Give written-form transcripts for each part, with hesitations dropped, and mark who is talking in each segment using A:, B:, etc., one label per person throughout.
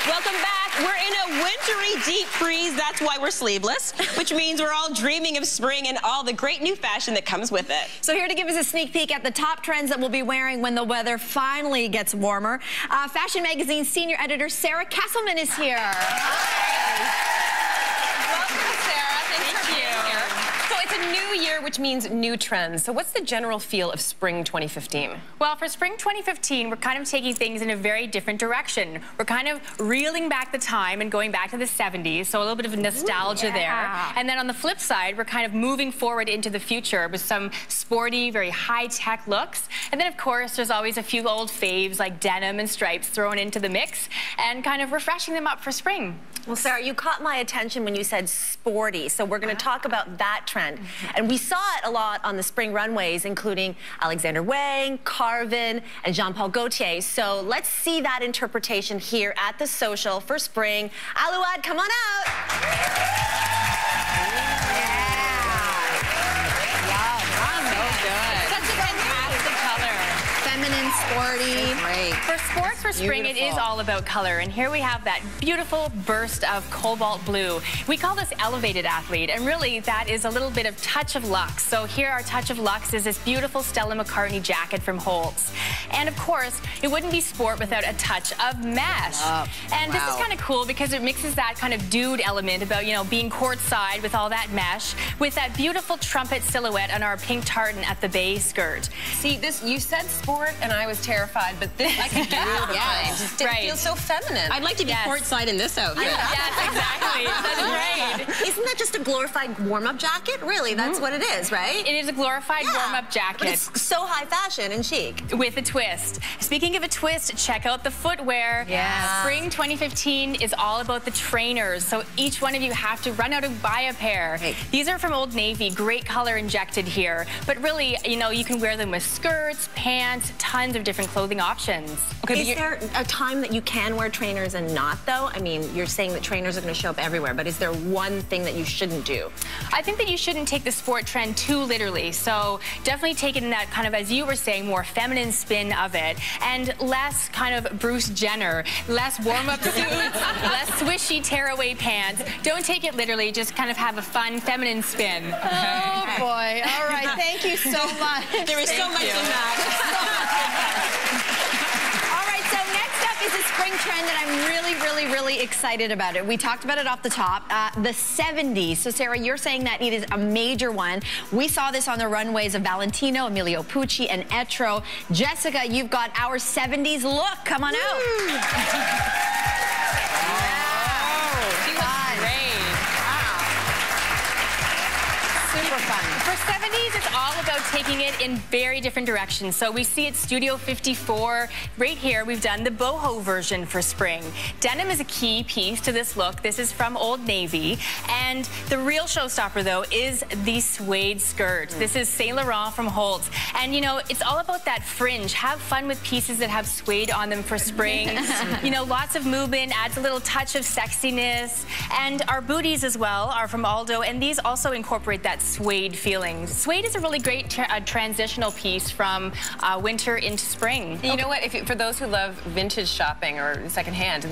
A: Welcome back. We're in a wintry deep freeze. That's why we're sleeveless, which means we're all dreaming of spring and all the great new fashion that comes with it.
B: So here to give us a sneak peek at the top trends that we'll be wearing when the weather finally gets warmer, Fashion Magazine's senior editor Sarah Kesselman is here.
C: Welcome, Sarah. Thanks for being here. So it's a new year, which means new trends. So what's the general feel of spring 2015?
D: Well, for spring 2015, we're kind of taking things in a very different direction. We're kind of reeling back the time and going back to the 70s, so a little bit of nostalgia there. And then on the flip side, we're kind of moving forward into the future with some sporty, very high-tech looks. And then, of course, there's always a few old faves like denim and stripes thrown into the mix and kind of refreshing them up for spring.
E: Well, Sarah, you caught my attention when you said sporty, so we're going to talk about that trend. And we saw it a lot on the spring runways, including Alexander Wang, Carvin, and Jean-Paul Gaultier. So let's see that interpretation here at the Social for spring. Alouad, come on out.
B: Feminine, sporty.
D: Great. For sports for spring, it is all about color. And here we have that beautiful burst of cobalt blue. We call this elevated athlete, and really that is a little bit of touch of luxe. So here our touch of luxe is this beautiful Stella McCartney jacket from Holtz. And of course, it wouldn't be sport without a touch of mesh. And this is kind of cool because it mixes that kind of dude element about, you know, being courtside with all that mesh with that beautiful trumpet silhouette on our pink tartan at the base skirt.
C: See, this, you said sport, and I was terrified, but this I could do. It feels so feminine.
A: I'd like to be courtside in this outfit.
D: Yes, exactly. That's right.
E: Isn't that just a glorified warm-up jacket? Really, that's what it is, right?
D: It is a glorified warm-up jacket.
E: But it's so high fashion and chic.
D: With a twist. Speaking of a twist, check out the footwear. Spring 2015 is all about the trainers, so each one of you have to run out and buy a pair. These are from Old Navy, great color injected here, but really, you know, you can wear them with skirts, pants, tons of different clothing options.
E: Okay, is there a time that you can wear trainers and not, though? I mean, you're saying that trainers are going to show up everywhere, but is there one thing that you shouldn't do?
D: I think that you shouldn't take the sport trend too literally, so definitely take it in that kind of, as you were saying, more feminine spin of it, and less kind of Bruce Jenner, less warm-up suits, less swishy tearaway pants. Don't take it literally, just kind of have a fun feminine spin.
B: Oh, boy. All right, thank you so much.
A: There is so much in that.
B: All right, so next up is a spring trend that I'm really excited about it. We talked about it off the top, the 70s. So, Sarah, you're saying that it is a major one. We saw this on the runways of Valentino, Emilio Pucci, and Etro. Jessica, you've got our 70s look. Come on out. Super fun.
D: For 70s, it's all about taking it in very different directions. So we see at Studio 54, right here, we've done the boho version for spring. Denim is a key piece to this look. This is from Old Navy. And the real showstopper, though, is the suede skirt. This is Saint Laurent from Holtz. And, you know, it's all about that fringe. Have fun with pieces that have suede on them for spring. You know, lots of movement, adds a little touch of sexiness. And our booties as well are from Aldo, and these also incorporate that suede feeling. Suede is a really great transitional piece from winter into spring.
C: You know what? For those who love vintage shopping or secondhand,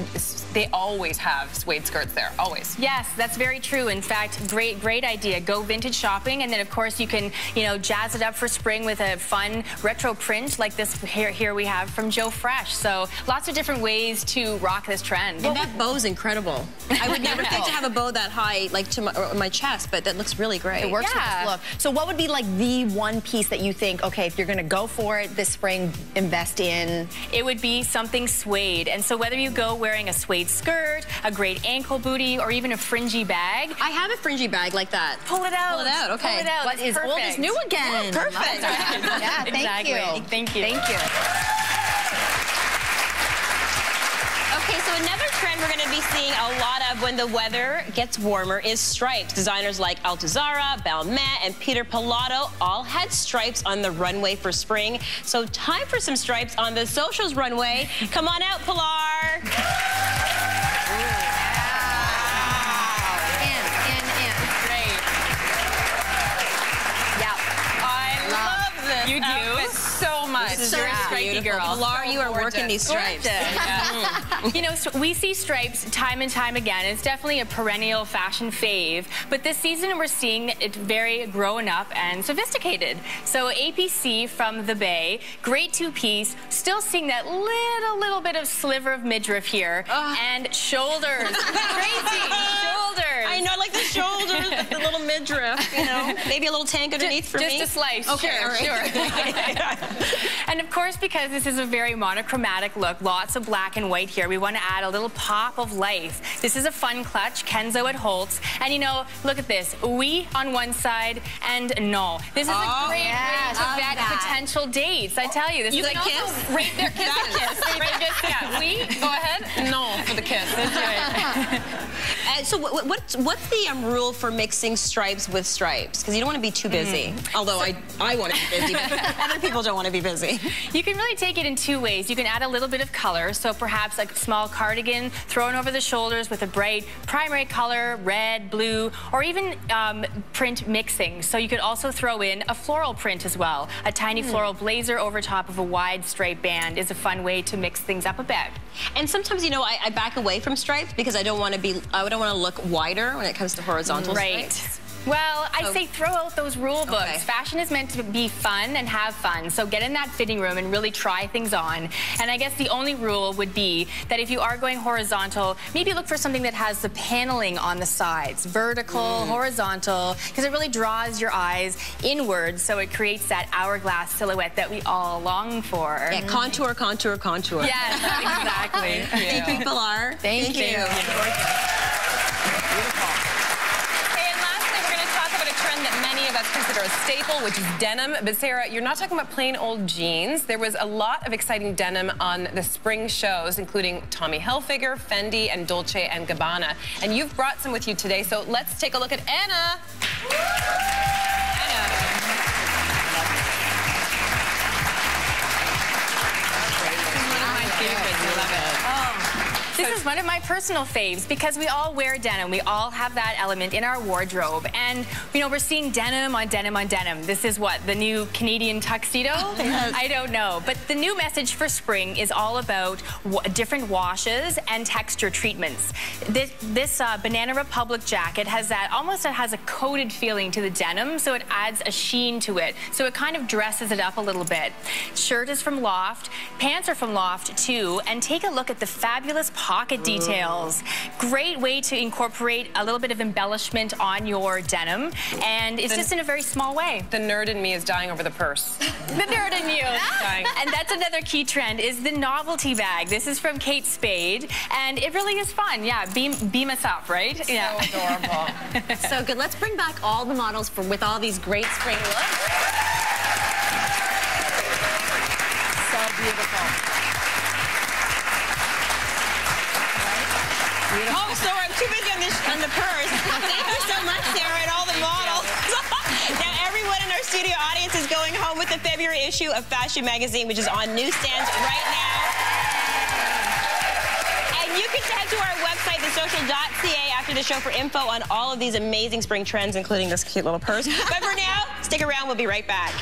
C: they always have suede skirts there, always.
D: Yes, that's very true. In fact, great idea. Go vintage shopping, and then of course you can, you know, jazz it up for spring with a fun retro print like this here we have from Joe Fresh. So lots of different ways to rock this trend.
A: And that bow's incredible. I would never think to have a bow that high, like to my chest, but that looks really great.
B: It works with this look. So what would be like the one piece that you think, okay, if you're going to go for it this spring, invest in?
D: It would be something suede. And so whether you go wearing a suede skirt, a great ankle booty, or even a fringy bag.
A: I have a fringy bag like that.
D: Pull it out.
A: Pull it out, okay.
D: Pull it out.
B: What is old is new again.
A: Yeah, perfect.
B: Yeah, thank you.
D: Thank you.
B: Thank you.
A: Okay, so another trend we're going to be seeing a lot of when the weather gets warmer is stripes. Designers like Altuzarra, Balmain, and Peter Pilotto all had stripes on the runway for spring. So time for some stripes on the Socials runway. Come on out, Pilar.
D: Great. Yeah.
C: I love this.
D: You do?
C: So much.
D: This is very striking. girl.
A: Laura, you are working these stripes.
D: You know, so we see stripes time and time again. It's definitely a perennial fashion fave, but this season we're seeing it very grown up and sophisticated. So APC from the Bay, great two-piece, still seeing that little bit of sliver of midriff here, and shoulders. Crazy shoulders.
A: I know, like the shoulders, the little midriff, you know. Maybe a little tank underneath for me.
D: Just a slice.
A: Okay,
D: sure. And of course, because this is a very monochromatic look, lots of black and white here, we want to add a little pop of life. This is a fun clutch, Kenzo at Holtz. And you know, look at this. Oui on one side and no. This is a great way to vet potential dates. I tell you, this is
A: like kiss?
D: Right there, kiss. Right, just, yeah. Oui, go ahead. No for the kiss. That's right.
A: So what's the rule for mixing stripes with stripes? Because you don't want to be too busy. Although I want to be busy, but other people don't want to be busy.
D: You can really take it in two ways. You can add a little bit of color, so perhaps like a small cardigan thrown over the shoulders with a bright primary color, red, blue, or even print mixing. So you could also throw in a floral print as well. A tiny floral blazer over top of a wide straight band is a fun way to mix things up a bit.
A: And sometimes, you know, I back away from stripes because I don't want to look wider when it comes to horizontal stripes.
D: Well, I say throw out those rule books. Fashion is meant to be fun and have fun. So get in that fitting room and really try things on. And I guess the only rule would be that if you are going horizontal, maybe look for something that has the paneling on the sides. Vertical, horizontal, because it really draws your eyes inward. So it creates that hourglass silhouette that we all long for.
A: Yeah, contour, contour, contour.
D: Yes, exactly.
A: Thank you, Pilar.
D: Thank you.
C: That many of us consider a staple, which is denim. But Sarah, you're not talking about plain old jeans. There was a lot of exciting denim on the spring shows, including Tommy Hilfiger, Fendi, and Dolce & Gabbana. And you've brought some with you today, so let's take a look at Anna.
D: This is one of my personal faves because we all wear denim. We all have that element in our wardrobe. And, you know, we're seeing denim on denim on denim. This is what, the new Canadian tuxedo? I don't know. But the new message for spring is all about different washes and texture treatments. This Banana Republic jacket has that, almost has a coated feeling to the denim, so it adds a sheen to it. So it kind of dresses it up a little bit. Shirt is from Loft. Pants are from Loft, too. And take a look at the fabulous pocket details. Great way to incorporate a little bit of embellishment on your denim, and it's just in a very small way.
C: The nerd in me is dying over the purse.
D: The nerd in you. And that's another key trend is the novelty bag. This is from Kate Spade, and it really is fun. Yeah, beam us up, right?
C: So adorable.
E: So good. Let's bring back all the models with all these great spring looks. So beautiful.
A: Oh, sorry, I'm too busy on the purse. Thank you so much, Sarah, and all the models. Now, everyone in our studio audience is going home with the February issue of Fashion Magazine, which is on newsstands right now. And you can head to our website, thesocial.ca, after the show for info on all of these amazing spring trends, including this cute little purse. But for now, stick around. We'll be right back.